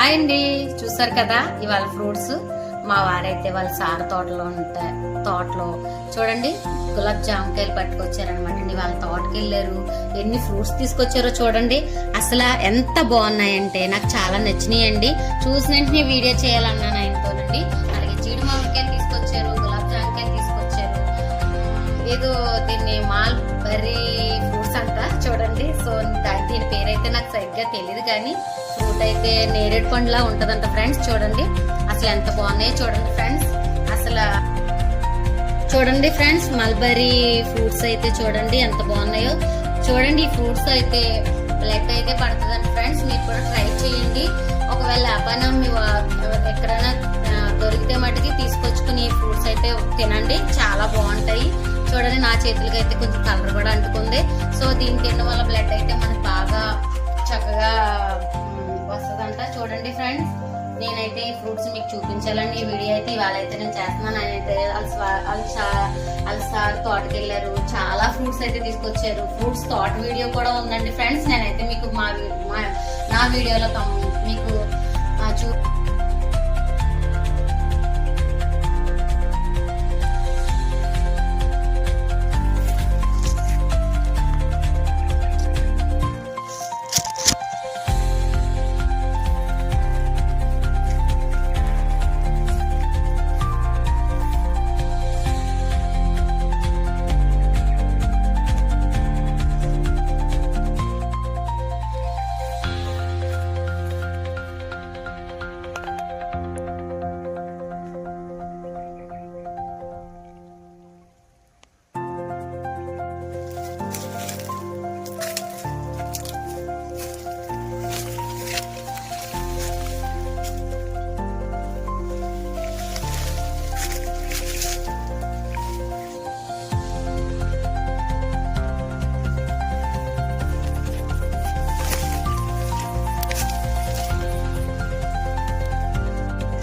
Hi అండి, చూసారు కదా ఇవాళ ఫ్రూట్స్. మా వారైతే వాళ్ళ సార్ తోటలో చూడండి గులాబ్ జామకాయలు పట్టుకొచ్చారనమాట అండి. వాళ్ళ తోటకి వెళ్ళారు, ఎన్ని ఫ్రూట్స్ తీసుకొచ్చారో చూడండి. అసలు ఎంత బాగున్నాయంటే నాకు చాలా నచ్చినాయండి. చూసిన వెంటనే వీడియో చేయాలన్నాను ఆయనతోనండి. అలాగే జీడి మామిడికాయలు తీసుకొచ్చారు, గులాబ్ జామకాయలు తీసుకొచ్చారు, ఏదో దీన్ని మాల్బెర్రీ ఫ్రూట్స్ అంట చూడండి. సో దీని పేరైతే నాకు సరిగ్గా తెలియదు, కానీ ఫ్రూట్ అయితే నేరేడు పండులా ఉంటదంట ఫ్రెండ్స్. చూడండి అసలు ఎంత బాగున్నాయో చూడండి ఫ్రెండ్స్. అసలు చూడండి ఫ్రెండ్స్, మల్బరీ ఫ్రూట్స్ అయితే చూడండి ఎంత బాగున్నాయో చూడండి. ఈ ఫ్రూట్స్ అయితే బ్లడ్ అయితే పడుతుందండి ఫ్రెండ్స్. మీరు కూడా ట్రై చేయండి. ఒకవేళ అపానం ఎక్కడైనా దొరికితే మటుకి తీసుకొచ్చుకుని ఈ ఫ్రూట్స్ అయితే తినండి, చాలా బాగుంటాయి. చూడండి నా చేతులకి అయితే కొంచెం కలర్ కూడా అంటుకుంది. సో దీన్ని తినడం వల్ల బ్లడ్ అయితే మనకు బాగా చక్కగా వస్తుందంట. చూడండి ఫ్రెండ్స్, నేనైతే ఈ ఫ్రూట్స్ మీకు చూపించాలండి. ఈ వీడియో అయితే ఇవాళ అయితే నేను చేస్తున్నాను. నేనైతే వాళ్ళ సార్ తోటకి వెళ్ళారు, చాలా ఫ్రూట్స్ అయితే తీసుకొచ్చారు. ఫ్రూట్స్ తోట వీడియో కూడా ఉందండి ఫ్రెండ్స్. నేనైతే మీకు నా వీడియోలో మీకు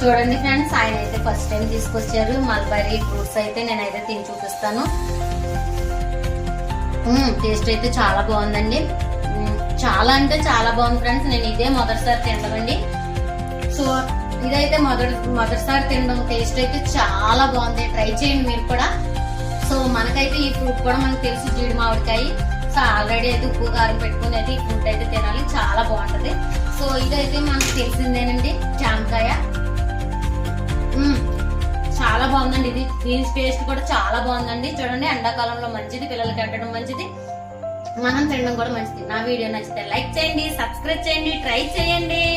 చూడండి ఫ్రెండ్స్, ఆయన అయితే ఫస్ట్ టైం తీసుకొచ్చారు మల్బరీ ఫ్రూట్స్. అయితే నేనైతే తిని చూపిస్తాను. టేస్ట్ అయితే చాలా బాగుందండి, చాలా అంటే చాలా బాగుంది ఫ్రెండ్స్. నేను ఇదే మొదటిసారి తినడండి. సో ఇదైతే మొదటిసారి తినడం. టేస్ట్ అయితే చాలా బాగుంది, ట్రై చేయండి మీరు కూడా. సో మనకైతే ఈ ఫ్రూట్ కూడా మనకు తెలుసు, జీడి మామిడికాయ. సో ఆల్రెడీ అయితే ఉప్పు కారం పెట్టుకుని అయితే ఈ ఫ్రూట్ అయితే తినాలి, చాలా బాగుంటది. సో ఇదైతే మనకు తెలిసిందేనండి, జామకాయ. చాలా బాగుందండి. దీని టేస్ట్ కూడా చాలా బాగుందండి. చూడండి ఎండాకాలంలో మంచిది, పిల్లలకి పెట్టడం మంచిది, మనం తినడం కూడా మంచిది. నా వీడియో నచ్చితే లైక్ చేయండి, సబ్స్క్రైబ్ చేయండి, ట్రై చేయండి.